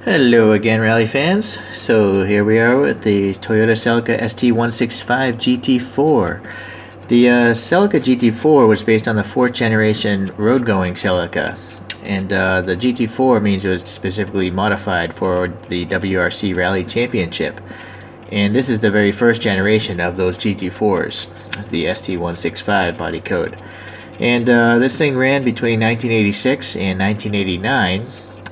Hello again, rally fans. So here we are with the Toyota Celica ST165 GT4. The Celica GT4 was based on the 4th generation road-going Celica, and the GT4 means it was specifically modified for the WRC Rally Championship. And this is the very first generation of those GT4s, the ST165 body code. And this thing ran between 1986 and 1989.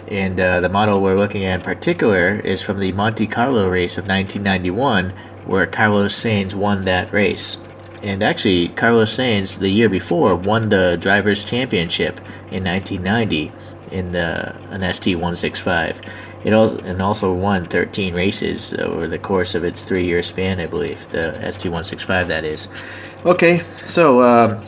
And the model we're looking at in particular is from the Monte Carlo race of 1991, where Carlos Sainz won that race. And actually, Carlos Sainz, the year before, won the Drivers' Championship in 1990 in an ST165. It also won 13 races over the course of its 3-year span, I believe. The ST165, that is. Okay, so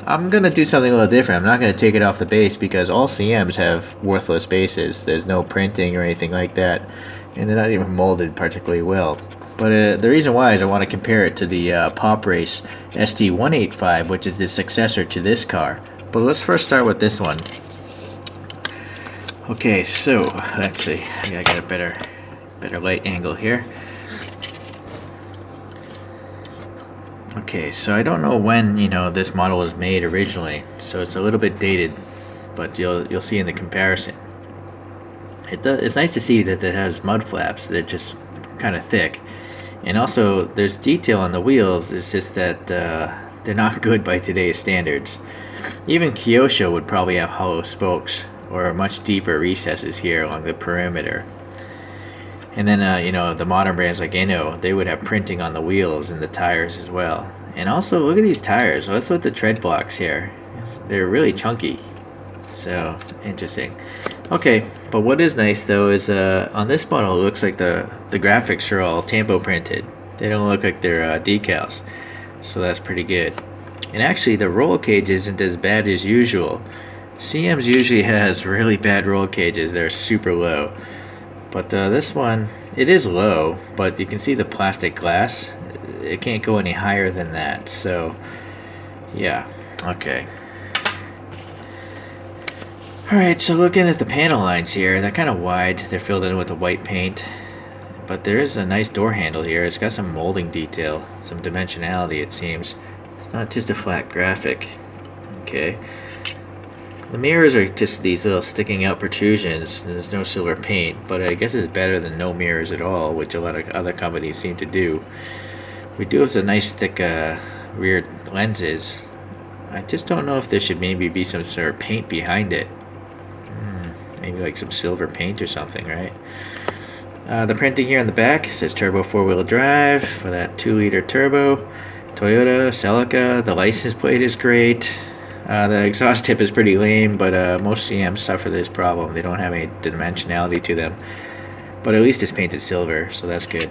I'm going to do something a little different. I'm not going to take it off the base because all CMs have worthless bases. There's no printing or anything like that, and they're not even molded particularly well. But the reason why is I want to compare it to the Pop Race ST185, which is the successor to this car. But let's first start with this one. Okay, so actually, I gotta get a better light angle here. Okay, so I don't know when this model was made originally, so it's a little bit dated, but you'll see in the comparison. It's nice to see that it has mud flaps. They're just kind of thick, and also there's detail on the wheels. It's just that they're not good by today's standards. Even Kyosho would probably have hollow spokes or much deeper recesses here along the perimeter. And then, the modern brands like Eno, they would have printing on the wheels and the tires as well. And also, look at these tires. What's with the tread blocks here? They're really chunky. So, interesting. Okay, but what is nice, though, is on this model, it looks like the graphics are all tampo printed. They don't look like they're decals. So that's pretty good. And actually, the roll cage isn't as bad as usual. CMs usually has really bad roll cages. They're super low. But this one, it is low, but you can see the plastic glass. It can't go any higher than that. So, yeah, okay. Alright, so looking at the panel lines here, they're kind of wide. They're filled in with a white paint. But there is a nice door handle here. It's got some molding detail, some dimensionality, it seems. It's not just a flat graphic. Okay. The mirrors are just these little sticking out protrusions. There's no silver paint, but I guess it's better than no mirrors at all, which a lot of other companies seem to do. We do have some nice thick rear lenses. I just don't know if there should maybe be some sort of paint behind it. Maybe like some silver paint or something, right? The printing here on the back says turbo 4-wheel drive for that 2-liter turbo. Toyota, Celica, the license plate is great. The exhaust tip is pretty lame, but most CMs suffer this problem. They don't have any dimensionality to them. But at least it's painted silver, so that's good.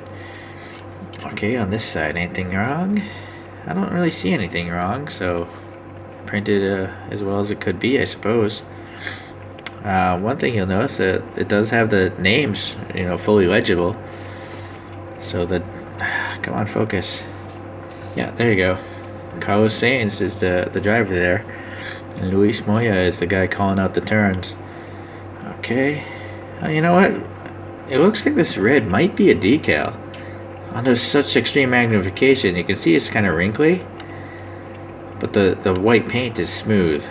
Okay, on this side, anything wrong? I don't really see anything wrong, so printed as well as it could be, I suppose. One thing you'll notice that it does have the names, fully legible. So come on, focus. Yeah, there you go. Carlos Sainz is the driver there. And Luis Moya is the guy calling out the turns. Okay. You know what? It looks like this red might be a decal. Under such extreme magnification, you can see it's kind of wrinkly. But the white paint is smooth.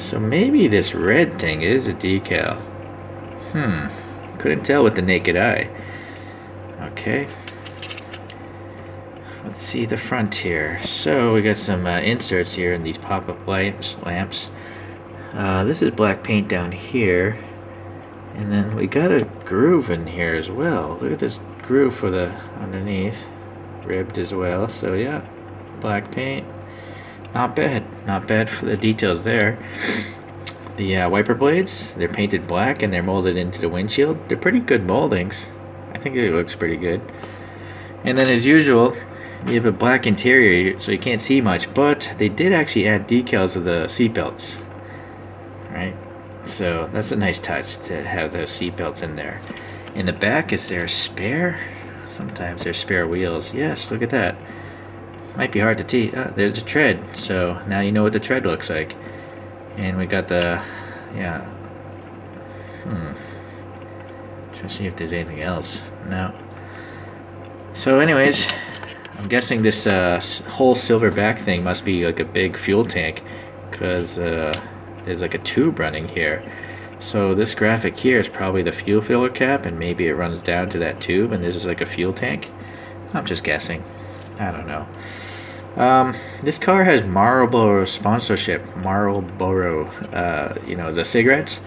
So maybe this red thing is a decal. Couldn't tell with the naked eye. Okay. Let's see the front here. So we got some inserts here in these pop-up lamps. This is black paint down here, and then we got a groove in here as well. Look at this groove for the underneath, ribbed as well. So yeah, black paint. Not bad for the details there. The wiper blades, they're painted black and they're molded into the windshield. They're pretty good moldings. I think it looks pretty good. And then as usual, you have a black interior, so you can't see much, but they did actually add decals of the seatbelts. Right? So that's a nice touch to have those seatbelts in there. In the back, is there a spare? Sometimes there's spare wheels. Yes, look at that. Might be hard to see. There's a tread, so now you know what the tread looks like. And we got the, Trying to see if there's anything else. No. So anyways, I'm guessing this whole silver back thing must be like a big fuel tank, because there's like a tube running here. So this graphic here is probably the fuel filler cap, and maybe it runs down to that tube and this is like a fuel tank. I'm just guessing. I don't know. This car has Marlboro sponsorship. Marlboro, you know, the cigarettes.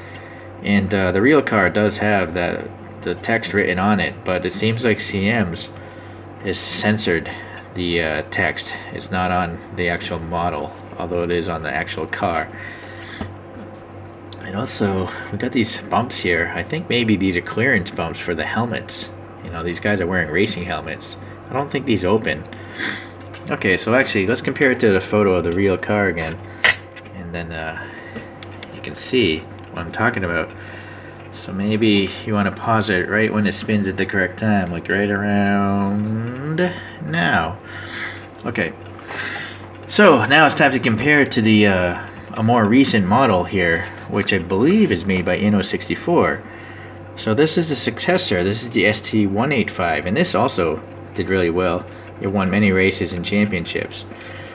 And the real car does have the text written on it, but it seems like CM's is censored the text. It's not on the actual model, although it is on the actual car. And also, we got these bumps here. I think maybe these are clearance bumps for the helmets. You know, these guys are wearing racing helmets. I don't think these open. Okay, so actually, let's compare it to the photo of the real car again. And then you can see what I'm talking about. So maybe you want to pause it right when it spins at the correct time, like right around now. Okay. So now it's time to compare it to the a more recent model here, which I believe is made by Inno64. So this is the successor. This is the ST165, and this also did really well. It won many races and championships.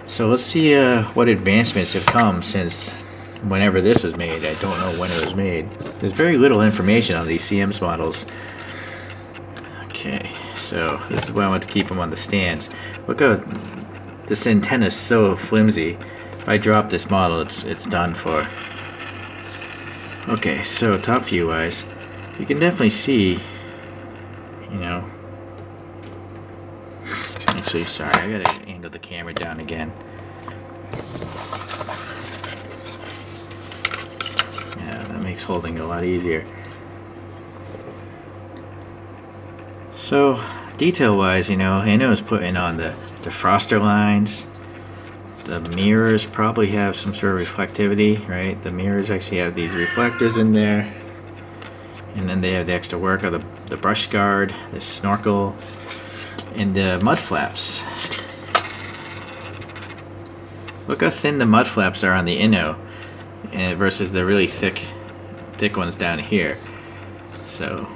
So let's see what advancements have come since whenever this was made. I don't know when it was made. There's very little information on these CM's models. Okay, so this is why I want to keep them on the stands. Look how this antenna is so flimsy. If I drop this model, it's done for. Okay, so top view wise, you can definitely see, you know. Actually, sorry, I gotta angle the camera down again. Yeah, that makes holding it a lot easier. So, detail-wise, you know, I know it's putting on the defroster lines. The mirrors probably have some sort of reflectivity, right? The mirrors actually have these reflectors in there. And then they have the extra work of the brush guard, the snorkel, and the mud flaps. Look how thin the mud flaps are on the Inno versus the really thick ones down here. So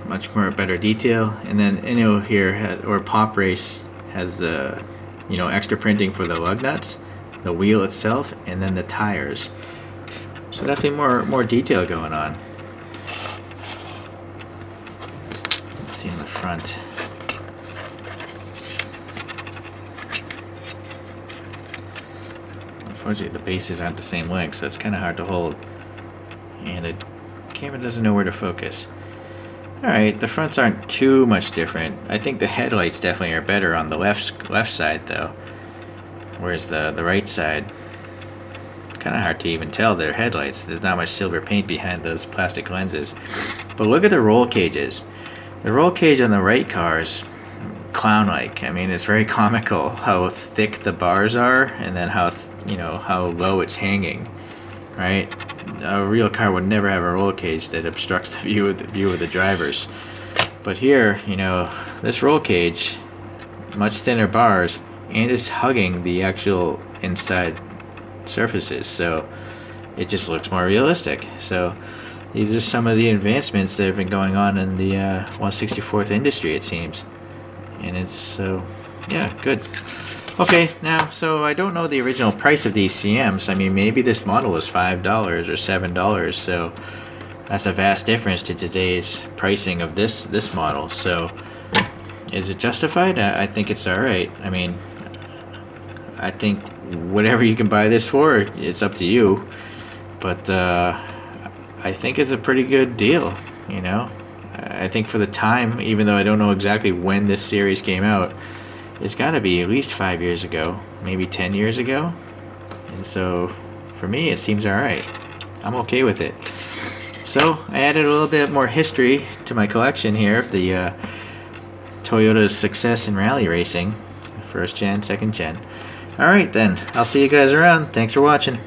much more better detail. And then Inno here or Pop Race has the extra printing for the lug nuts, the wheel itself, and then the tires. So definitely more detail going on. Let's see in the front. Unfortunately, the bases aren't the same length, so it's kind of hard to hold, and the camera doesn't know where to focus. Alright, the fronts aren't too much different. I think the headlights definitely are better on the left side though, whereas the right side, kind of hard to even tell they're headlights. There's not much silver paint behind those plastic lenses. But look at the roll cages. The roll cage on the right car is clown-like. I mean, it's very comical how thick the bars are, and then how low it's hanging, right? A real car would never have a roll cage that obstructs the view of the drivers. But here, this roll cage, much thinner bars, and it's hugging the actual inside surfaces, so it just looks more realistic. So these are some of the advancements that have been going on in the 1/64th industry, it seems. And it's so, yeah, good. Okay, now, so I don't know the original price of these CMs. I mean, maybe this model was $5 or $7, so that's a vast difference to today's pricing of this model. So, is it justified? I think it's alright. I mean, I think whatever you can buy this for, it's up to you. But I think it's a pretty good deal, I think for the time, even though I don't know exactly when this series came out, it's got to be at least 5 years ago, maybe 10 years ago. And so, for me, it seems alright. I'm okay with it. So, I added a little bit more history to my collection here of the Toyota's success in rally racing. First gen, second gen. Alright then, I'll see you guys around. Thanks for watching.